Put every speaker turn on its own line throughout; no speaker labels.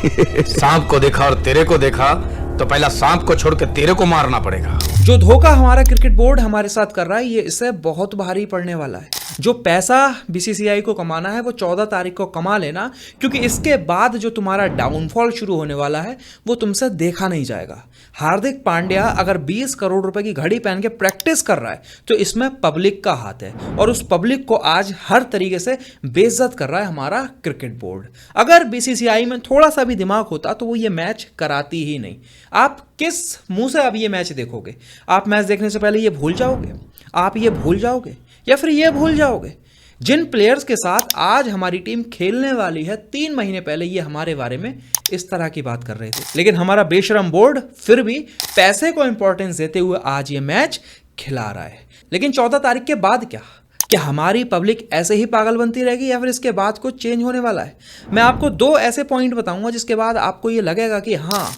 सांप को देखा और तेरे को देखा तो पहला सांप को छोड़ के तेरे को मारना पड़ेगा।
जो धोखा हमारा क्रिकेट बोर्ड हमारे साथ कर रहा है ये इससे बहुत भारी पड़ने वाला है। जो पैसा बीसीसीआई को कमाना है वो 14 तारीख को कमा लेना, क्योंकि इसके बाद जो तुम्हारा डाउनफॉल शुरू होने वाला है वो तुमसे देखा नहीं जाएगा। हार्दिक पांड्या अगर 20 करोड़ रुपए की घड़ी पहन के प्रैक्टिस कर रहा है तो इसमें पब्लिक का हाथ है, और उस पब्लिक को आज हर तरीके से बेइज्जत कर रहा है हमारा क्रिकेट बोर्ड। अगर बीसीसीआई में थोड़ा सा भी दिमाग होता तो वो ये मैच कराती ही नहीं। आप किस मुंह से अब ये मैच देखोगे? आप मैच देखने से पहले ये भूल जाओगे, आप ये भूल जाओगे, या फिर ये भूल जाओगे जिन प्लेयर्स के साथ आज हमारी टीम खेलने वाली है 3 महीने पहले ये हमारे बारे में इस तरह की बात कर रहे थे, लेकिन हमारा बेशरम बोर्ड फिर भी पैसे को इंपॉर्टेंस देते हुए आज ये मैच खिला रहा है। लेकिन 14 तारीख के बाद क्या हमारी पब्लिक ऐसे ही पागल बनती रहेगी या फिर इसके बाद कुछ चेंज होने वाला है? मैं आपको 2 ऐसे पॉइंट बताऊंगा जिसके बाद आपको ये लगेगा कि हाँ,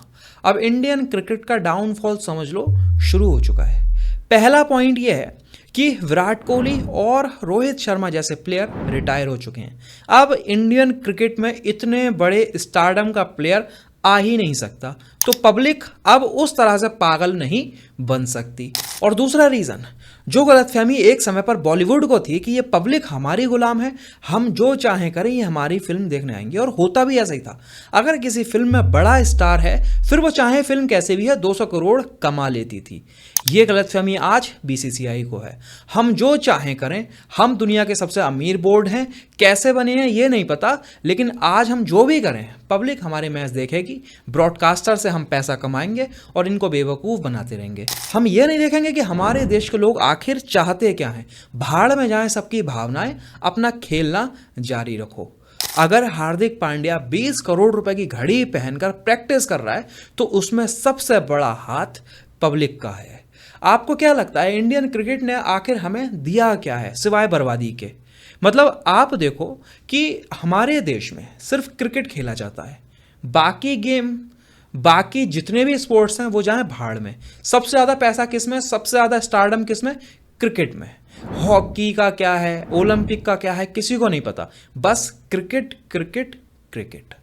अब इंडियन क्रिकेट का डाउनफॉल समझ लो शुरू हो चुका है। पहला पॉइंट ये है कि विराट कोहली और रोहित शर्मा जैसे प्लेयर रिटायर हो चुके हैं। अब इंडियन क्रिकेट में इतने बड़े स्टारडम का प्लेयर आ ही नहीं सकता, तो पब्लिक अब उस तरह से पागल नहीं बन सकती। और दूसरा रीज़न, जो गलतफहमी एक समय पर बॉलीवुड को थी कि ये पब्लिक हमारी गुलाम है, हम जो चाहें करें, ये हमारी फिल्म देखने आएंगे, और होता भी ऐसा ही था। अगर किसी फिल्म में बड़ा स्टार है फिर वो चाहे फिल्म कैसे भी है 200 करोड़ कमा लेती थी। ये गलतफहमी आज बीसीसीआई को है। हम जो चाहें करें, हम दुनिया के सबसे अमीर बोर्ड हैं, कैसे बने हैं ये नहीं पता, लेकिन आज हम जो भी करें पब्लिक हमारे मैच देखेगी, ब्रॉडकास्टर से हम पैसा कमाएंगे और इनको बेवकूफ़ बनाते रहेंगे। हम ये नहीं देखेंगे कि हमारे देश के लोग आखिर चाहते क्या हैं। भाड़ में जाएं सबकी भावनाएं, अपना खेलना जारी रखो। अगर हार्दिक पांड्या 20 करोड़ रुपए की घड़ी पहनकर प्रैक्टिस कर रहा है तो उसमें सबसे बड़ा हाथ पब्लिक का है। आपको क्या लगता है इंडियन क्रिकेट ने आखिर हमें दिया क्या है सिवाय बर्बादी के? मतलब आप देखो कि हमारे देश में सिर्फ क्रिकेट खेला जाता है, बाकी गेम, बाकी जितने भी स्पोर्ट्स हैं वो जाए भाड़ में। सबसे ज़्यादा पैसा किस में, सबसे ज़्यादा स्टारडम किस में? क्रिकेट में। हॉकी का क्या है, ओलंपिक का क्या है, किसी को नहीं पता, बस क्रिकेट क्रिकेट क्रिकेट।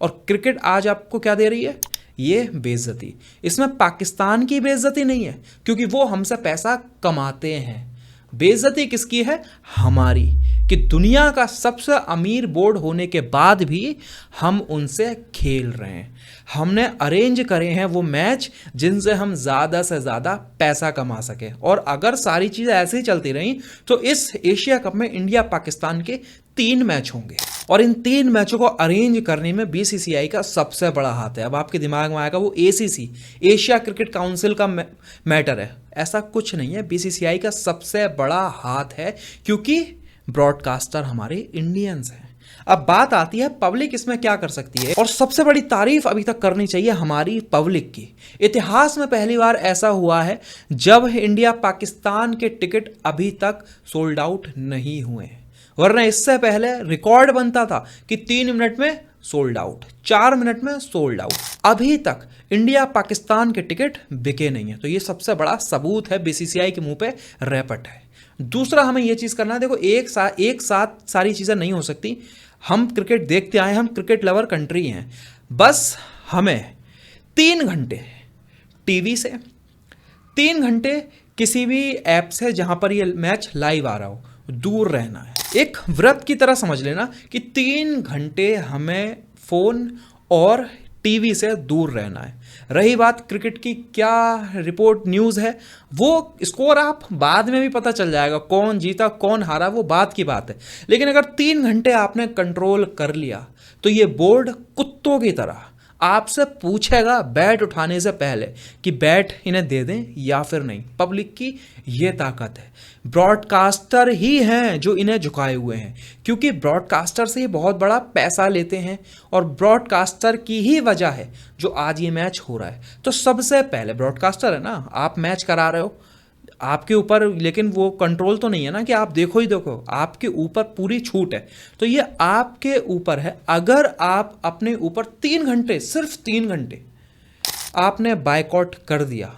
और क्रिकेट आज आपको क्या दे रही है? ये बेइज्जती। इसमें पाकिस्तान की बेइज्जती नहीं है क्योंकि वो हमसे पैसा कमाते हैं। बेइज्जती किसकी है? हमारी, कि दुनिया का सबसे अमीर बोर्ड होने के बाद भी हम उनसे खेल रहे हैं। हमने अरेंज करे हैं वो मैच जिनसे हम ज़्यादा से ज़्यादा पैसा कमा सके, और अगर सारी चीज़ें ऐसे ही चलती रहीं तो इस एशिया कप में इंडिया पाकिस्तान के 3 मैच होंगे, और इन 3 मैचों को अरेंज करने में बीसीसीआई का सबसे बड़ा हाथ है। अब आपके दिमाग में आएगा वो एसीसी, एशिया क्रिकेट काउंसिल का मैटर है। ऐसा कुछ नहीं है, बीसीसीआई का सबसे बड़ा हाथ है क्योंकि ब्रॉडकास्टर हमारे इंडियंस हैं। अब बात आती है पब्लिक इसमें क्या कर सकती है, और सबसे बड़ी तारीफ अभी तक करनी चाहिए हमारी पब्लिक की। इतिहास में पहली बार ऐसा हुआ है जब इंडिया पाकिस्तान के टिकट अभी तक सोल्ड आउट नहीं हुए, वरना इससे पहले रिकॉर्ड बनता था कि 3 मिनट में सोल्ड आउट, 4 मिनट में सोल्ड आउट। अभी तक इंडिया पाकिस्तान के टिकट बिके नहीं है, तो ये सबसे बड़ा सबूत है, बीसीसीआई के मुंह पे रैपट है। दूसरा, हमें ये चीज़ करना है, देखो एक साथ सारी चीज़ें नहीं हो सकती। हम क्रिकेट देखते आए, हम क्रिकेट लवर कंट्री हैं, बस हमें 3 घंटे टीवी से, 3 घंटे किसी भी ऐप से जहाँ पर ये मैच लाइव आ रहा हो दूर रहना है। एक व्रत की तरह समझ लेना कि 3 घंटे हमें फ़ोन और टीवी से दूर रहना है। रही बात क्रिकेट की, क्या रिपोर्ट न्यूज़ है, वो स्कोर आप बाद में भी पता चल जाएगा, कौन जीता कौन हारा वो बात की बात है। लेकिन अगर 3 घंटे आपने कंट्रोल कर लिया तो ये बोर्ड कुत्तों की तरह आपसे पूछेगा बैट उठाने से पहले कि बैट इन्हें दे दें या फिर नहीं। पब्लिक की ये ताकत है, ब्रॉडकास्टर ही हैं जो इन्हें झुकाए हुए हैं, क्योंकि ब्रॉडकास्टर से ये बहुत बड़ा पैसा लेते हैं, और ब्रॉडकास्टर की ही वजह है जो आज ये मैच हो रहा है। तो सबसे पहले ब्रॉडकास्टर है ना, आप मैच करा रहे हो, आपके ऊपर, लेकिन वो कंट्रोल तो नहीं है ना कि आप देखो ही देखो, आपके ऊपर पूरी छूट है। तो ये आपके ऊपर है। अगर आप अपने ऊपर 3 घंटे, सिर्फ 3 घंटे आपने बायकॉट कर दिया,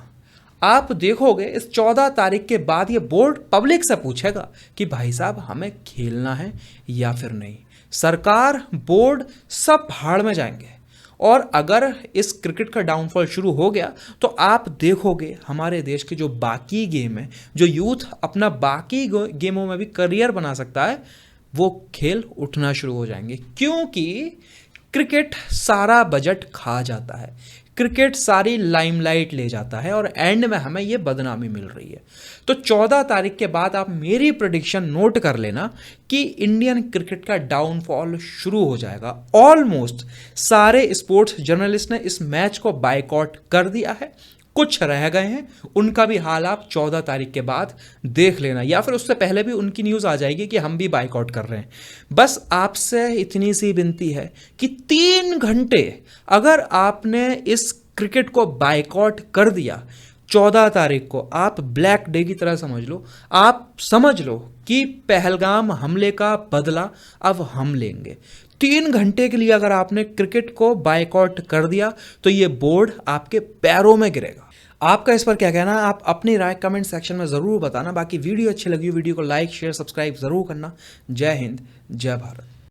आप देखोगे इस 14 तारीख के बाद ये बोर्ड पब्लिक से पूछेगा कि भाई साहब हमें खेलना है या फिर नहीं। सरकार, बोर्ड सब भाड़ में जाएंगे, और अगर इस क्रिकेट का डाउनफॉल शुरू हो गया तो आप देखोगे हमारे देश के जो बाकी गेम है, जो यूथ अपना बाकी गेमों में भी करियर बना सकता है, वो खेल उठना शुरू हो जाएंगे। क्योंकि क्रिकेट सारा बजट खा जाता है, क्रिकेट सारी लाइमलाइट ले जाता है और एंड में हमें ये बदनामी मिल रही है। तो 14 तारीख के बाद आप मेरी प्रेडिक्शन नोट कर लेना कि इंडियन क्रिकेट का डाउनफॉल शुरू हो जाएगा। ऑलमोस्ट सारे स्पोर्ट्स जर्नलिस्ट ने इस मैच को बायकॉट कर दिया है, कुछ रह गए हैं, उनका भी हाल आप 14 तारीख के बाद देख लेना, या फिर उससे पहले भी उनकी न्यूज़ आ जाएगी कि हम भी बायकॉट कर रहे हैं। बस आपसे इतनी सी विनती है कि 3 घंटे अगर आपने इस क्रिकेट को बायकॉट कर दिया 14 तारीख को, आप ब्लैक डे की तरह समझ लो, आप समझ लो कि पहलगाम हमले का बदला अब हम लेंगे। 3 घंटे के लिए अगर आपने क्रिकेट को बायकॉट कर दिया तो ये बोर्ड आपके पैरों में गिरेगा। आपका इस पर क्या कहना है, आप अपनी राय कमेंट सेक्शन में ज़रूर बताना। बाकी वीडियो अच्छी लगी हो वीडियो को लाइक शेयर सब्सक्राइब ज़रूर करना। जय हिंद, जय भारत।